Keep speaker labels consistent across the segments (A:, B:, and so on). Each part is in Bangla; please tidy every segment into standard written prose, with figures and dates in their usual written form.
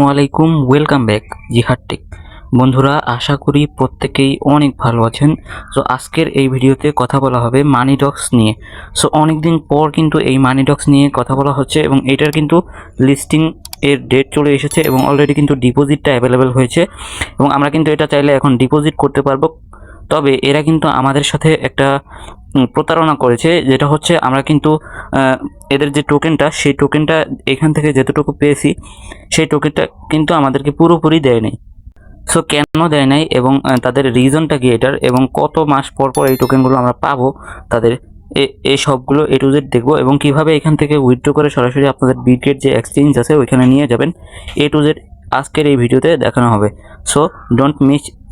A: ওয়ালাইকুম ওয়েলকাম ব্যাক জিহাদ টেক। বন্ধুরা, আশা করি প্রত্যেকেই অনেক ভালো আছেন। সো আজকের এই ভিডিওতে কথা বলা হবে মানি ডক্স নিয়ে। সো অনেক দিন পর কিন্তু এই মানি ডক্স নিয়ে কথা বলা হচ্ছে এবং এটার কিন্তু লিস্টিং এর ডেট চলে এসেছে এবং অলরেডি কিন্তু ডিপোজিটটা অ্যাভেলেবেল হয়েছে এবং আমরা কিন্তু এটা চাইলে এখন ডিপোজিট করতে পারবো। তবে এরা কিন্তু আমাদের সাথে একটা প্রতারণা করেছে, যেটা হচ্ছে আমরা কিন্তু এদের যে টোকেনটা, সেই টোকেনটা এখান থেকে যেতটুকু পেয়েছি সেই টোকেনটা কিন্তু আমাদেরকে পুরোপুরি দেয় নাই। সো কেন দেয় নাই এবং তাদের রিজনটা কি এটার, এবং কত মাস পর পর এই টোকেনগুলো আমরা পাবো তাদের, এই সবগুলো এ টু জেড দেখবো এবং কীভাবে এখান থেকে উইথড্র করে সরাসরি আপনাদের বিটগেট যে এক্সচেঞ্জ আছে ওইখানে নিয়ে যাবেন, এ টু জেড আজকের এই ভিডিওতে দেখানো হবে। So don't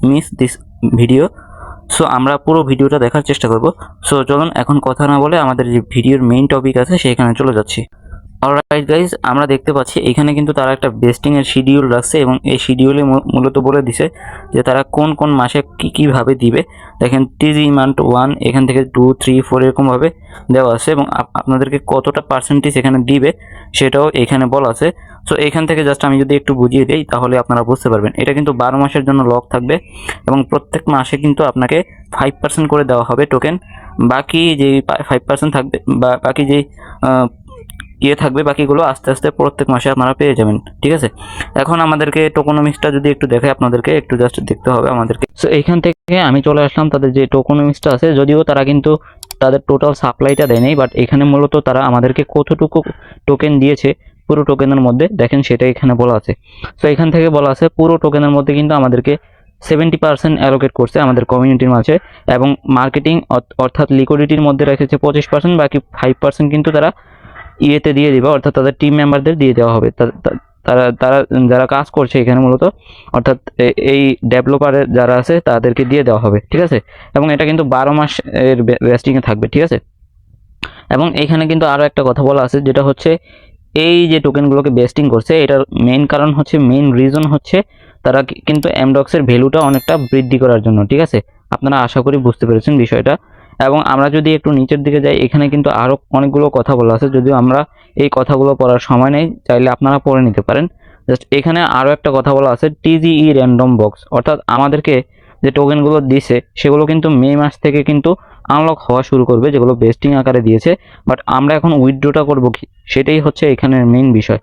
A: miss this video. So আমরা পুরো ভিডিওটা দেখার চেষ্টা করব। সো চলুন এখন কথা না বলে আমাদের যে ভিডিওর মেইন টপিক আছে সেখানে চলে যাচ্ছি। অলরাইট গাইজ, আমরা দেখতে পাচ্ছি এখানে কিন্তু তারা একটা বেস্টিংয়ের শিডিউল রাখছে এবং এই শিডিউলে মূলত বলে দিছে যে তারা কোন কোন মাসে কীভাবে দিবে। দেখেন টিজি মান্থ 1, এখান থেকে 2, 3, 4 এরকমভাবে দেওয়া আছে এবং আপনাদেরকে কতটা পার্সেন্টেজ এখানে দিবে সেটাও এখানে বলা আছে। সো এখান থেকে জাস্ট আমি যদি একটু বুঝিয়ে দিই তাহলে আপনারা বুঝতে পারবেন। এটা কিন্তু 12 মাসের জন্য লক থাকবে এবং প্রত্যেক মাসে কিন্তু আপনাকে 5% করে দেওয়া হবে টোকেন। বাকি যে 5% থাকবে বা বাকি যে থাকবে, বাকিগুলো আস্তে আস্তে প্রত্যেক মাসে আপনারা পেয়ে যাবেন। ঠিক আছে, এখন আমাদেরকে টোকোনমিক্সটা যদি একটু দেখে আপনাদেরকে একটু জাস্ট দেখতে হবে আমাদেরকে। সো এইখান থেকে আমি চলে আসলাম তাদের যে টোকোনমিক্সটা আছে, যদিও তারা কিন্তু তাদের টোটাল সাপ্লাইটা দেয় নাই, বাট এখানে মূলত তারা আমাদেরকে কতটুকু টোকেন দিয়েছে পুরো টোকেনের মধ্যে দেখেন সেটা এখানে বলা আছে। সো এখান থেকে বলা আছে পুরো টোকেনের মধ্যে কিন্তু আমাদেরকে 70% অ্যালোকেট করছে আমাদের কমিউনিটির মাঝে এবং মার্কেটিং অর্থাৎ লিকুইডিটির মধ্যে রেখেছে 25%, বাকি 5% কিন্তু তারা ইয়েতে দিয়ে দিবে, অর্থাৎ তাদের টিম মেম্বারদের দিয়ে দেওয়া হবে। তারা তারা যারা কাজ করছে এখানে মূলত, অর্থাৎ এই ডেভেলপারের যারা আছে তাদেরকে দিয়ে দেওয়া হবে। ঠিক আছে, এবং এটা কিন্তু 12 মাস এর ভেস্টিংয়ে থাকবে। ঠিক আছে, এবং এইখানে কিন্তু আরও একটা কথা বলা আছে, যেটা হচ্ছে এই যে টোকেনগুলোকে বেস্টিং করছে এটার মেইন কারণ হচ্ছে, মেইন রিজন হচ্ছে তারা কিন্তু এমডক্সের ভ্যালুটা অনেকটা বৃদ্ধি করার জন্য। ঠিক আছে, আপনারা আশা করি বুঝতে পেরেছেন বিষয়টা। এবং আমরা যদি একটু নিচের দিকে যাই, এখানে কিন্তু আরও অনেকগুলো কথা বলা আছে, যদিও আমরা এই কথাগুলো পড়ার সময় নেই, চাইলে আপনারা পড়ে নিতে পারেন। জাস্ট এখানে আরও একটা কথা বলা আছে, টিজিই র্যান্ডম বক্স, অর্থাৎ আমাদেরকে যে টোকেনগুলো দিছে সেগুলো কিন্তু মে মাস থেকে কিন্তু আনলক হওয়া শুরু করবে, যেগুলো বেস্টিং আকারে দিয়েছে। বাট আমরা এখন উইথড্রটা করবো কি, সেটাই হচ্ছে এখানের মেইন বিষয়,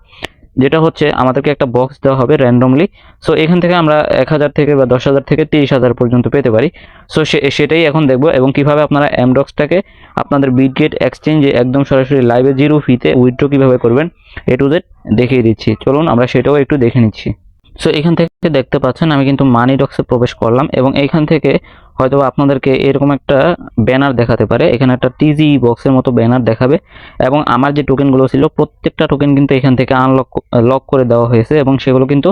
A: যেটা হচ্ছে আমাদেরকে একটা বক্স দেওয়া হবে র্যান্ডমলি। সো এখান থেকে আমরা 1000 থেকে বা 10,000 থেকে 30,000 পর্যন্ত পেতে পারি। সো সেটাই এখন দেখবো এবং কিভাবে আপনারা এমডক্সটাকে আপনাদের বিটগেট এক্সচেঞ্জে একদম সরাসরি লাইভে 0 ফিতে উইথড্র কীভাবে করবেন এ টু জেড দেখিয়ে দিচ্ছি। চলুন আমরা সেটাও একটু দেখে নিচ্ছি। সো এখান থেকে দেখতে পাচ্ছেন আমি কিন্তু মানি ডক্সে প্রবেশ করলাম এবং এইখান থেকে হয়তো আপনাদেরকে এরকম একটা ব্যানার দেখাতে পারে, এখানে একটা টিজি বক্সের মতো ব্যানার দেখাবে এবং আমার যে টোকেনগুলো ছিল প্রত্যেকটা টোকেন কিন্তু এখান থেকে লক করে দেওয়া হয়েছে এবং সেগুলো কিন্তু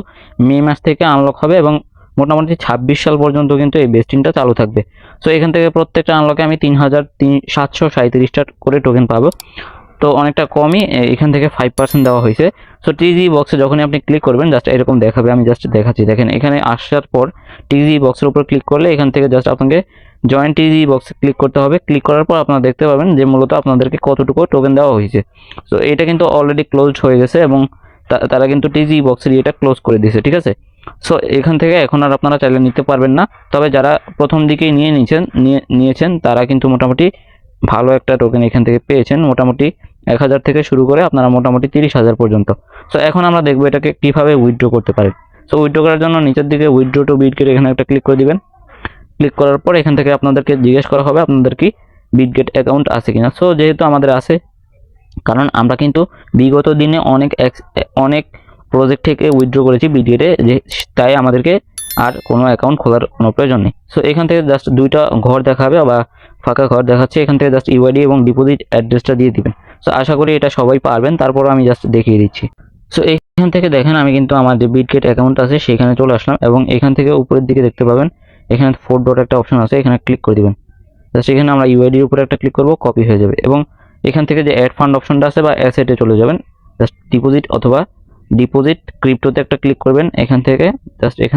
A: মে মাস থেকে আনলক হবে এবং মোটামুটি 26 সাল পর্যন্ত কিন্তু এই বেস্টিংটা চালু থাকবে। সো এখান থেকে প্রত্যেকটা আনলকে আমি 3,737টা করে টোকেন পাবো, তো অনেকটা কমই, এখান থেকে 5% দেওয়া হয়েছে। সো টিজি বক্সে যখনই আপনি ক্লিক করবেন জাস্ট এরকম দেখাবে, আমি জাস্ট দেখাচ্ছি। দেখেন এখানে আসার পর টিজি বক্সের উপর ক্লিক করলে এখান থেকে জাস্ট আপনাকে জয়েন টিজি বক্সে ক্লিক করতে হবে। ক্লিক করার পর আপনারা দেখতে পাবেন যে মূলত আপনাদেরকে কতটুকু টোকেন দেওয়া হয়েছে। সো এটা কিন্তু অলরেডি ক্লোজড হয়ে গেছে এবং তারা কিন্তু টিজি বক্সের এটা ক্লোজ করে দিয়েছে। ঠিক আছে, সো এখান থেকে এখন আর আপনারা চাইলে নিতে পারবেন না, তবে যারা প্রথম দিকেই নিয়েছেন তারা কিন্তু মোটামুটি ভালো একটা টোকেন এখান থেকে পেয়েছেন, মোটামুটি 1000 থেকে শুরু করে আপনারা মোটামুটি 30,000 পর্যন্ত। সো এখন আমরা দেখবো এটাকে কীভাবে উইথড্র করতে পারেন। সো উইথড্র করার জন্য নিচের দিকে উইথড্র টু বিটগেট এখানে একটা ক্লিক করে দিবেন। ক্লিক করার পর এখান থেকে আপনাদেরকে জিজ্ঞেস করা হবে আপনাদের কি বিটগেট অ্যাকাউন্ট আছে কিনা। সো যেহেতু আমাদের আছে, কারণ আমরা কিন্তু বিগত দিনে অনেক প্রজেক্ট থেকে উইথড্র করেছি বিটগেটে, যে তাই আমাদেরকে আর কোনো অ্যাকাউন্ট খোলার কোনো প্রয়োজন নেই। সো এখান থেকে জাস্ট দুইটা ঘর দেখাবে বা ফাঁকা ঘর দেখাচ্ছে, এখান থেকে জাস্ট ইউআইডি এবং ডিপোজিট অ্যাড্রেসটা দিয়ে দিবেন। সো আশা করি এটা সবাই পারবেন, তারপরও আমি জাস্ট দেখিয়ে দিচ্ছি। সো এখান থেকে দেখেন আমি কিন্তু আমার যে বিটগেট অ্যাকাউন্ট আছে সেখানে চলে আসলাম এবং এখান থেকে উপরের দিকে দেখতে পাবেন এখানে 4 ডট একটা অপশন আছে, এখানে ক্লিক করে দিবেন। জাস্ট এখানে আমরা ইউআইডির উপরে একটা ক্লিক করব, কপি হয়ে যাবে এবং এখান থেকে যে অ্যাড ফান্ড অপশনটা আছে বা অ্যাসেটে চলে যাবেন, জাস্ট ডিপোজিট অথবা ডিপোজিট ক্রিপ্টোতে একটা ক্লিক করবেন। এখান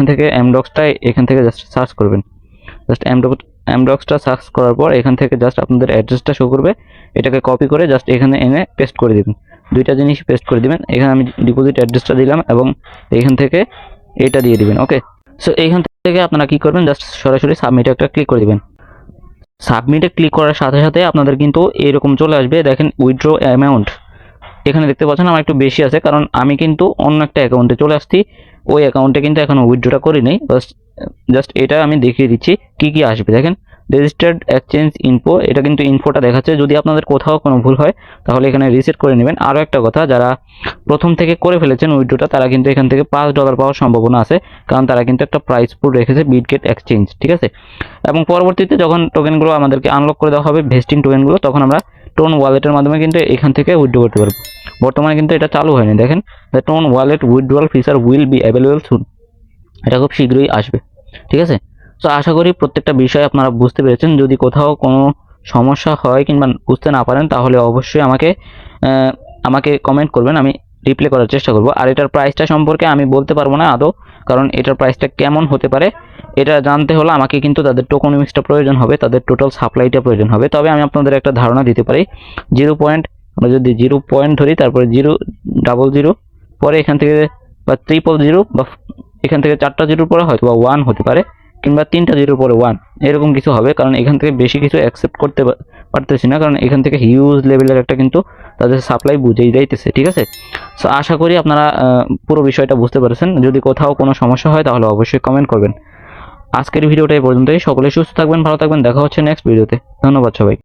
A: থেকে এমডক্সটা এখান থেকে জাস্ট সার্চ করবেন। জাস্ট এমডক্সটা সার্চ করার পর এখান থেকে জাস্ট আপনাদের অ্যাড্রেসটা শো করবে, এটাকে কপি করে জাস্ট এখানে এনে পেস্ট করে দিবেন। দুইটা জিনিস পেস্ট করে দিবেন। এখানে আমি ডিপোজিট অ্যাড্রেসটা দিলাম এবং এখান থেকে এটা দিয়ে দিবেন। ওকে, সো এইখান থেকে আপনারা কি করবেন, জাস্ট সরাসরি সাবমিটে একটা ক্লিক করে দিবেন। সাবমিটে ক্লিক করার সাথে সাথে আপনাদের কিন্তু এরকম চলে আসবে, দেখেন উইথড্র অ্যামাউন্ট। এখানে দেখতে পাচ্ছেন আমার একটু বেশি আছে, কারণ আমি কিন্তু অন্য একটা অ্যাকাউন্টে চলে আসছি, ওই অ্যাকাউন্টে কিন্তু এখনো উইথড্রটা করি নাই। জাস্ট এটা আমি দেখিয়ে দিচ্ছি কি কি আসবে। দেখেন রেজিস্টার্ড এক্সচেঞ্জ ইনফো, এটা কিন্তু ইনফোটা দেখাচ্ছে। যদি আপনাদের কোথাও কোনো ভুল হয় তাহলে এখানে রিসেট করে নেবেন। আরও একটা কথা, যারা প্রথম থেকে করে ফেলেছেন উইথড্রটা তারা কিন্তু এখান থেকে $5 পাওয়ার সম্ভাবনা আছে, কারণ তারা কিন্তু একটা প্রাইস পুল রেখেছে বিটগেট এক্সচেঞ্জ, ঠিক আছে। এবং পরবর্তীতে যখন টোকেনগুলো আমাদেরকে আনলক করে দেওয়া হবে, ভেস্টিং টোকেনগুলো, তখন আমরা টোন ওয়ালেটের মাধ্যমে কিন্তু এখান থেকে উইথড্র করতে পারবো। বর্তমানে কিন্তু এটা চালু হয়নি। দেখেন the TON wallet withdrawal feature will be available soon, এটা খুব শীঘ্রই আসবে, ঠিক আছে। তো আশা করি প্রত্যেকটা বিষয় আপনারা বুঝতে পেরেছেন। যদি কোথাও কোনো সমস্যা হয় কিংবা বুঝতে না পারেন তাহলে অবশ্যই আমাকে কমেন্ট করবেন, আমি রিপ্লাই করার চেষ্টা করব। আর এটার প্রাইসটা সম্পর্কে আমি বলতে পারবো না আদৌ, কারণ এটার প্রাইসটা কেমন হতে পারে এটা জানতে হলে আমাকে কিন্তু তাদের টোকনমিক্সটা প্রয়োজন হবে, তাদের টোটাল সাপ্লাইটা প্রয়োজন হবে। তবে আমি আপনাদের একটা ধারণা দিতে পারি, আমরা যদি 0 ধরি, তারপরে 000 পরে এখান থেকে বা 000 বা এখান থেকে 4টা 0 পরে হয়তো বা 1 হতে পারে, কিংবা 3টা 0 পরে 1, এরকম কিছু হবে। কারণ এখান থেকে বেশি কিছু অ্যাকসেপ্ট করতে পারতেছি না, কারণ এখান থেকে হিউজ লেভেলের একটা কিন্তু তাদের সাপ্লাই বুঝেই যাইতেছে, ঠিক আছে। সো আশা করি আপনারা পুরো বিষয়টা বুঝতে পেরেছেন। যদি কোথাও কোনো সমস্যা হয় তাহলে অবশ্যই কমেন্ট করবেন। আজকের ভিডিওটা এই পর্যন্তই। সকলে সুস্থ থাকবেন, ভালো থাকবেন, দেখা হচ্ছে নেক্সট ভিডিওতে। ধন্যবাদ সবাই।